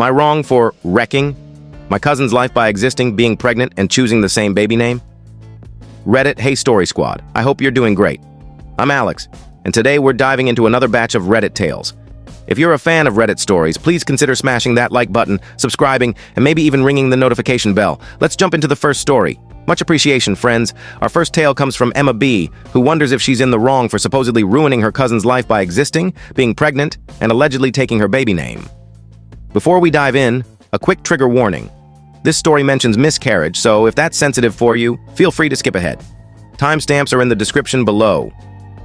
I wrong for wrecking my cousin's life by existing, being pregnant, and choosing the same baby name? Reddit, hey Story Squad. I hope you're doing great. I'm Alex, and today we're diving into another batch of Reddit tales. If you're a fan of Reddit stories, please consider smashing that like button, subscribing, and maybe even ringing the notification bell. Let's jump into the first story. Much appreciation, friends. Our first tale comes from Emma B., who wonders if she's in the wrong for supposedly ruining her cousin's life by existing, being pregnant, and allegedly taking her baby name. Before we dive in, a quick trigger warning. This story mentions miscarriage, so if that's sensitive for you, feel free to skip ahead. Timestamps are in the description below.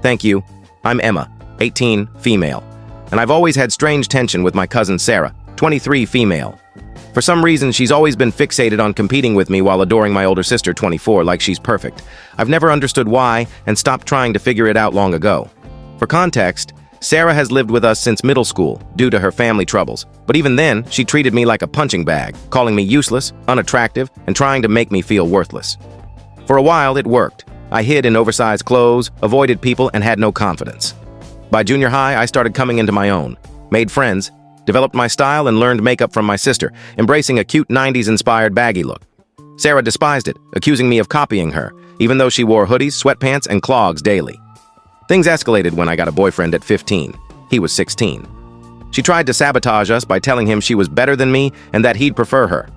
Thank you. I'm Emma, 18, female, and I've always had strange tension with my cousin Sarah, 23, female. For some reason, she's always been fixated on competing with me while adoring my older sister, 24, like she's perfect. I've never understood why and stopped trying to figure it out long ago. For context, Sarah has lived with us since middle school due to her family troubles, but even then, she treated me like a punching bag, calling me useless, unattractive, and trying to make me feel worthless. For a while, it worked. I hid in oversized clothes, avoided people, and had no confidence. By junior high, I started coming into my own, made friends, developed my style, and learned makeup from my sister, embracing a cute 90s-inspired baggy look. Sarah despised it, accusing me of copying her, even though she wore hoodies, sweatpants, and clogs daily. Things escalated when I got a boyfriend at 15. He was 16. She tried to sabotage us by telling him she was better than me and that he'd prefer her.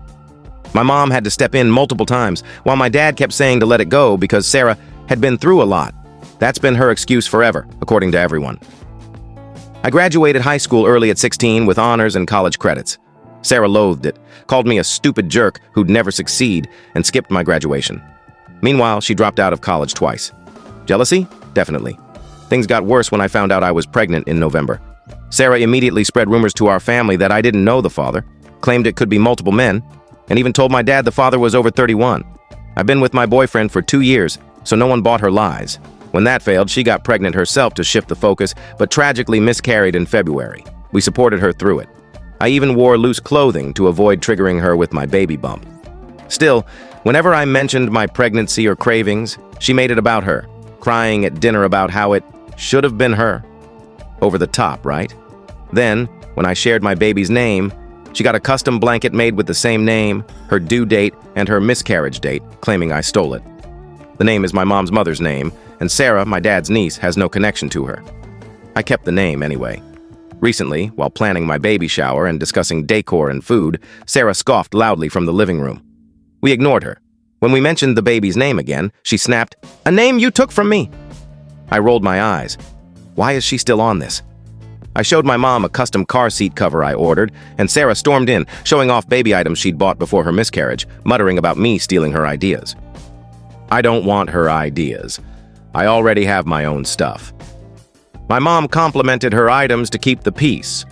My mom had to step in multiple times, while my dad kept saying to let it go because Sarah had been through a lot. That's been her excuse forever, according to everyone. I graduated high school early at 16 with honors and college credits. Sarah loathed it, called me a stupid jerk who'd never succeed, and skipped my graduation. Meanwhile, she dropped out of college twice. Jealousy? Definitely. Things got worse when I found out I was pregnant in November. Sarah immediately spread rumors to our family that I didn't know the father, claimed it could be multiple men, and even told my dad the father was over 31. I've been with my boyfriend for 2 years, so no one bought her lies. When that failed, she got pregnant herself to shift the focus, but tragically miscarried in February. We supported her through it. I even wore loose clothing to avoid triggering her with my baby bump. Still, whenever I mentioned my pregnancy or cravings, she made it about her, crying at dinner about how it should have been her. Over the top, right? Then, when I shared my baby's name, she got a custom blanket made with the same name, her due date, and her miscarriage date, claiming I stole it. The name is my mom's mother's name, and Sarah, my dad's niece, has no connection to her. I kept the name anyway. Recently, while planning my baby shower and discussing decor and food, Sarah scoffed loudly from the living room. We ignored her. When we mentioned the baby's name again, she snapped, "A name you took from me!" I rolled my eyes. Why is she still on this? I showed my mom a custom car seat cover I ordered, and Sarah stormed in, showing off baby items she'd bought before her miscarriage, muttering about me stealing her ideas. I don't want her ideas. I already have my own stuff. My mom complimented her items to keep the peace,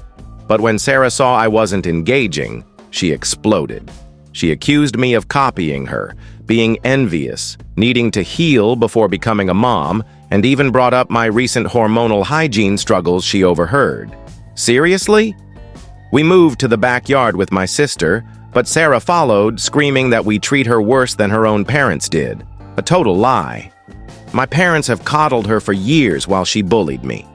but when Sarah saw I wasn't engaging, she exploded. She accused me of copying her, being envious, needing to heal before becoming a mom, and even brought up my recent hormonal hygiene struggles she overheard. Seriously? We moved to the backyard with my sister, but Sarah followed, screaming that we treat her worse than her own parents did. A total lie. My parents have coddled her for years while she bullied me.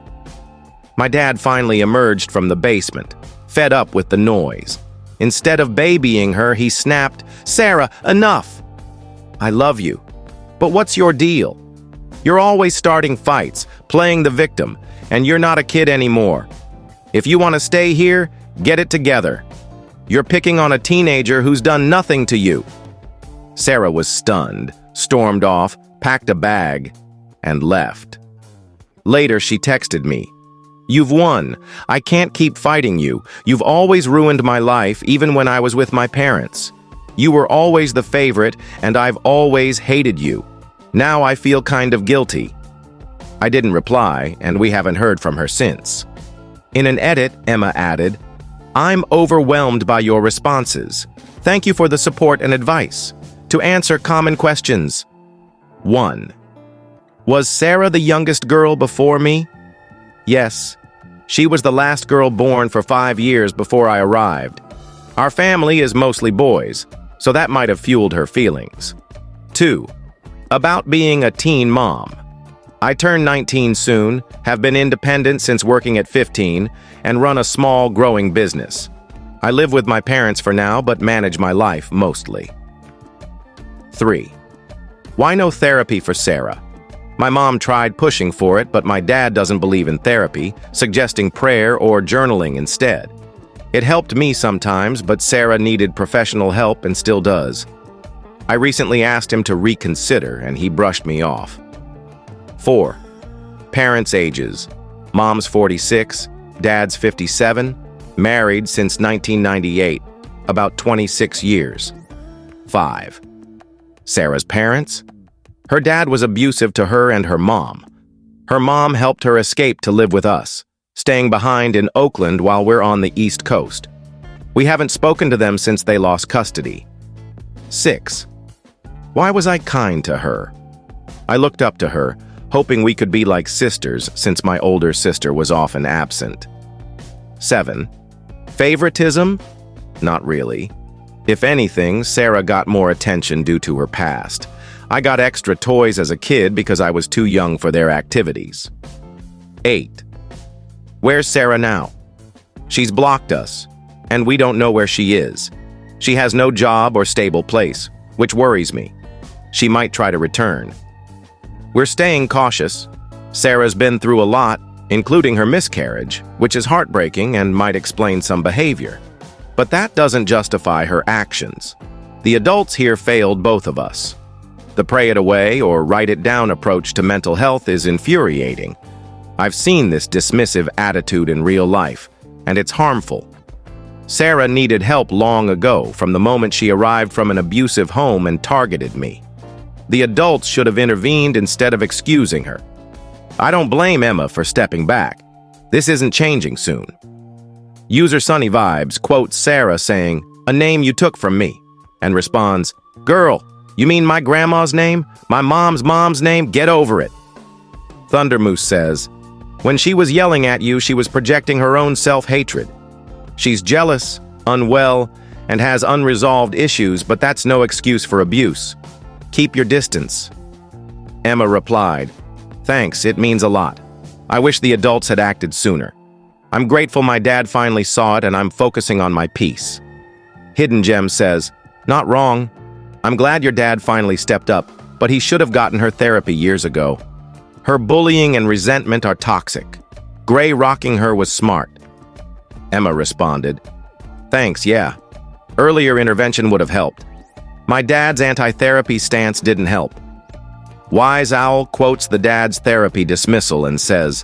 My dad finally emerged from the basement, fed up with the noise. Instead of babying her, he snapped, "Sarah, enough! I love you, but what's your deal? You're always starting fights, playing the victim, and you're not a kid anymore. If you want to stay here, get it together. You're picking on a teenager who's done nothing to you." Sarah was stunned, stormed off, packed a bag, and left. Later, she texted me, "You've won. I can't keep fighting you. You've always ruined my life, even when I was with my parents. You were always the favorite, and I've always hated you. Now I feel kind of guilty." I didn't reply, and we haven't heard from her since. In an edit, Emma added, "I'm overwhelmed by your responses. Thank you for the support and advice. To answer common questions. 1. Was Sarah the youngest girl before me? Yes. She was the last girl born for 5 years before I arrived. Our family is mostly boys, so that might have fueled her feelings. 2. About being a teen mom. I turn 19 soon, have been independent since working at 15, and run a small, growing business. I live with my parents for now, but manage my life mostly. 3. Why no therapy for Sarah? My mom tried pushing for it, but my dad doesn't believe in therapy, suggesting prayer or journaling instead. It helped me sometimes, but Sarah needed professional help and still does. I recently asked him to reconsider, and he brushed me off. 4. Parents' ages. Mom's 46, dad's 57, married since 1998, about 26 years. 5. Sarah's parents. Her dad was abusive to her and her mom. Her mom helped her escape to live with us, staying behind in Oakland while we're on the East Coast. We haven't spoken to them since they lost custody. 6. Why was I kind to her? I looked up to her, hoping we could be like sisters since my older sister was often absent. 7. Favoritism? Not really. If anything, Sarah got more attention due to her past. I got extra toys as a kid because I was too young for their activities. 8. Where's Sarah now? She's blocked us, and we don't know where she is. She has no job or stable place, which worries me. She might try to return. We're staying cautious. Sarah's been through a lot, including her miscarriage, which is heartbreaking and might explain some behavior. But that doesn't justify her actions. The adults here failed both of us. The pray it away or write it down approach to mental health is infuriating. I've seen this dismissive attitude in real life, and it's harmful. Sarah needed help long ago, from the moment she arrived from an abusive home and targeted me. The adults should have intervened instead of excusing her. I don't blame Emma for stepping back. This isn't changing soon. User Sunny Vibes quotes Sarah saying, "A name you took from me," and responds, "Girl, you mean my grandma's name? My mom's name? Get over it." Thundermoose says, "When she was yelling at you, she was projecting her own self-hatred. She's jealous, unwell, and has unresolved issues, but that's no excuse for abuse. Keep your distance." Emma replied, "Thanks, it means a lot. I wish the adults had acted sooner. I'm grateful my dad finally saw it and I'm focusing on my peace." Hidden Gem says, "Not wrong. I'm glad your dad finally stepped up, but he should have gotten her therapy years ago. Her bullying and resentment are toxic. Gray rocking her was smart." Emma responded, "Thanks, yeah. Earlier intervention would have helped. My dad's anti-therapy stance didn't help." Wise Owl quotes the dad's therapy dismissal and says,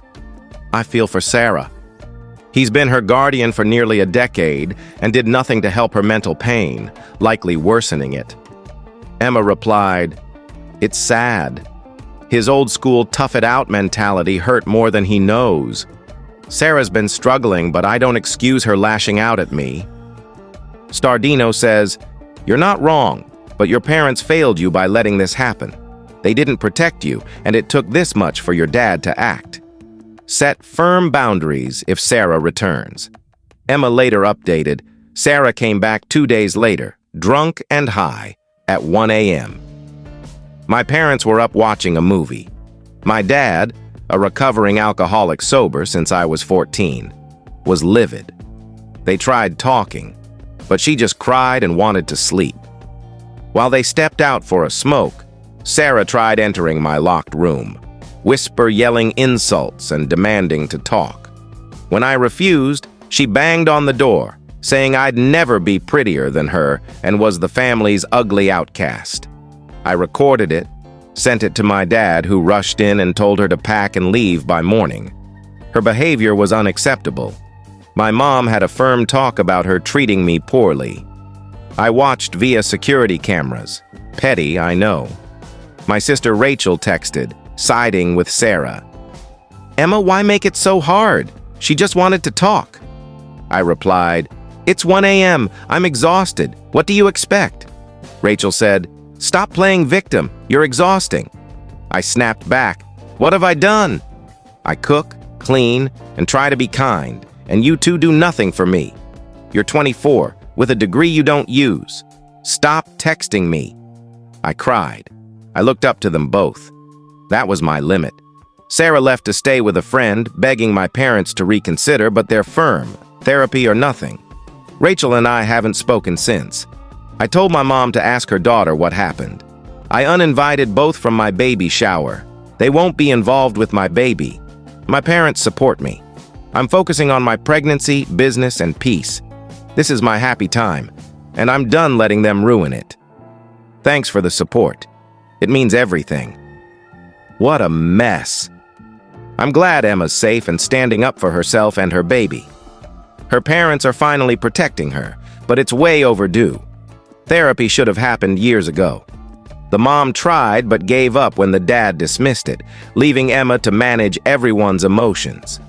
"I feel for Sarah. He's been her guardian for nearly a decade and did nothing to help her mental pain, likely worsening it." Emma replied, "It's sad. His old-school tough-it-out mentality hurt more than he knows. Sarah's been struggling, but I don't excuse her lashing out at me." Stardino says, "You're not wrong, but your parents failed you by letting this happen. They didn't protect you, and it took this much for your dad to act. Set firm boundaries if Sarah returns." Emma later updated, Sarah came back 2 days later, drunk and high, at 1 a.m. My parents were up watching a movie. My dad, a recovering alcoholic sober since I was 14, was livid. They tried talking, but she just cried and wanted to sleep. While they stepped out for a smoke, Sarah tried entering my locked room, yelling insults and demanding to talk. When I refused, she banged on the door, saying I'd never be prettier than her and was the family's ugly outcast. I recorded it, sent it to my dad, who rushed in and told her to pack and leave by morning. Her behavior was unacceptable. My mom had a firm talk about her treating me poorly. I watched via security cameras. Petty, I know. My sister Rachel texted, siding with Sarah. "Emma, why make it so hard? She just wanted to talk." I replied, "It's 1 a.m. I'm exhausted. What do you expect?" Rachel said, "Stop playing victim. You're exhausting." I snapped back, "What have I done? I cook, clean, and try to be kind, and you two do nothing for me. You're 24, with a degree you don't use. Stop texting me." I cried. I looked up to them both. That was my limit. Sarah left to stay with a friend, begging my parents to reconsider, but they're firm. Therapy or nothing. Rachel and I haven't spoken since. I told my mom to ask her daughter what happened. I uninvited both from my baby shower. They won't be involved with my baby. My parents support me. I'm focusing on my pregnancy, business, and peace. This is my happy time, and I'm done letting them ruin it. Thanks for the support. It means everything. What a mess. I'm glad Emma's safe and standing up for herself and her baby. Her parents are finally protecting her, but it's way overdue. Therapy should have happened years ago. The mom tried but gave up when the dad dismissed it, leaving Emma to manage everyone's emotions.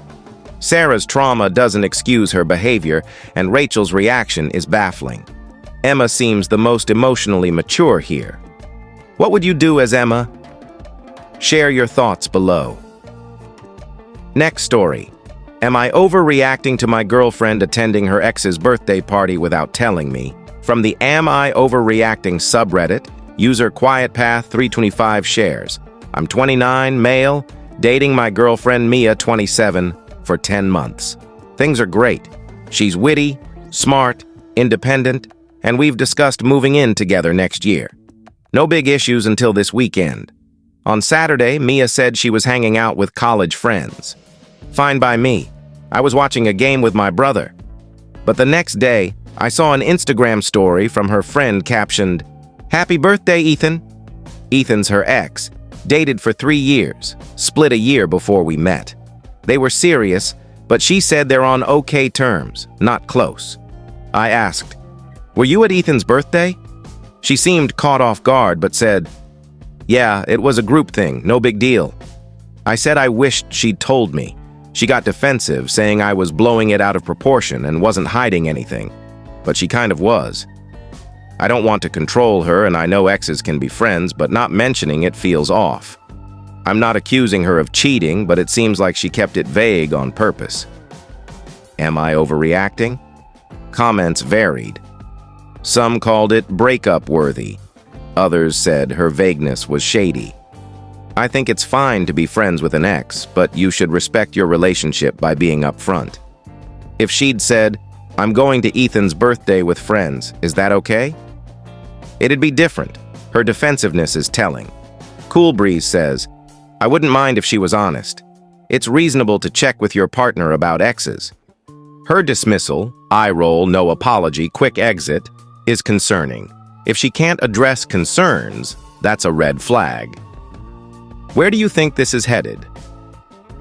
Sarah's trauma doesn't excuse her behavior, and Rachel's reaction is baffling. Emma seems the most emotionally mature here. What would you do as Emma? Share your thoughts below. Next story. Am I overreacting to my girlfriend attending her ex's birthday party without telling me? From the Am I Overreacting subreddit, user QuietPath325 shares. I'm 29, male, dating my girlfriend Mia, 27, for 10 months. Things are great. She's witty, smart, independent, and we've discussed moving in together next year. No big issues until this weekend. On Saturday, Mia said she was hanging out with college friends. Fine by me. I was watching a game with my brother. But the next day, I saw an Instagram story from her friend captioned, "Happy birthday, Ethan." Ethan's her ex, dated for 3 years, split a year before we met. They were serious, but she said they're on okay terms, not close. I asked, "Were you at Ethan's birthday?" She seemed caught off guard, but said, "Yeah, it was a group thing, no big deal." I said I wished she'd told me. She got defensive, saying I was blowing it out of proportion and wasn't hiding anything. But she kind of was. I don't want to control her, and I know exes can be friends, but not mentioning it feels off. I'm not accusing her of cheating, but it seems like she kept it vague on purpose. Am I overreacting? Comments varied. Some called it breakup-worthy. Others said her vagueness was shady. I think it's fine to be friends with an ex, but you should respect your relationship by being upfront. If she'd said, "I'm going to Ethan's birthday with friends," is that okay? It'd be different. Her defensiveness is telling. Cool Breeze says, "I wouldn't mind if she was honest. It's reasonable to check with your partner about exes." Her dismissal, eye roll, no apology, quick exit, is concerning. If she can't address concerns, that's a red flag. Where do you think this is headed?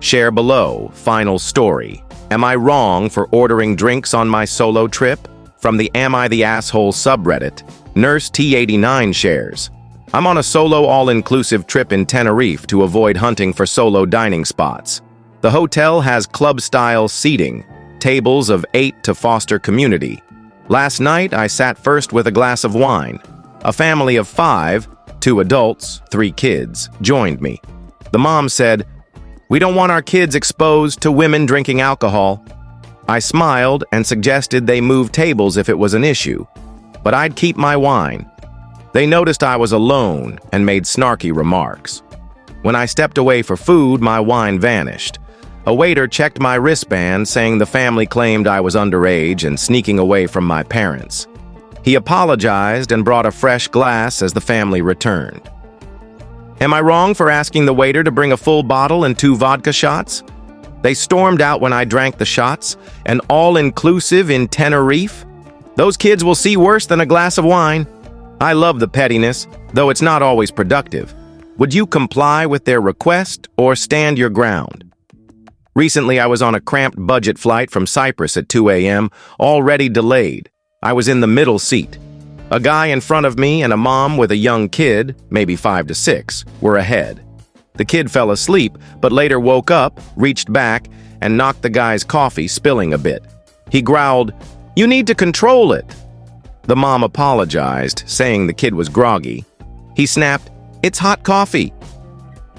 Share below. Final story. Am I wrong for ordering drinks on my solo trip? From the Am I the Asshole subreddit, Nurse T89 shares. I'm on a solo all-inclusive trip in Tenerife to avoid hunting for solo dining spots. The hotel has club-style seating, tables of 8 to foster community. Last night, I sat first with a glass of wine. A family of 5, 2 adults, 3 kids, joined me. The mom said, "We don't want our kids exposed to women drinking alcohol." I smiled and suggested they move tables if it was an issue, but I'd keep my wine. They noticed I was alone and made snarky remarks. When I stepped away for food, my wine vanished. A waiter checked my wristband, saying the family claimed I was underage and sneaking away from my parents. He apologized and brought a fresh glass as the family returned. Am I wrong for asking the waiter to bring a full bottle and 2 vodka shots? They stormed out when I drank the shots, an all-inclusive in Tenerife? Those kids will see worse than a glass of wine. I love the pettiness, though it's not always productive. Would you comply with their request or stand your ground? Recently, I was on a cramped budget flight from Cyprus at 2 a.m., already delayed. I was in the middle seat. A guy in front of me and a mom with a young kid, maybe 5 to 6, were ahead. The kid fell asleep, but later woke up, reached back, and knocked the guy's coffee, spilling a bit. He growled, "You need to control it." The mom apologized, saying the kid was groggy. He snapped, "It's hot coffee."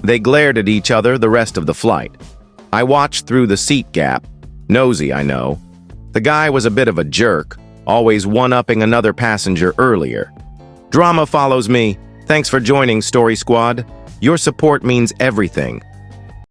They glared at each other the rest of the flight. I watched through the seat gap. Nosy, I know. The guy was a bit of a jerk, always one-upping another passenger earlier. Drama follows me. Thanks for joining, Story Squad. Your support means everything.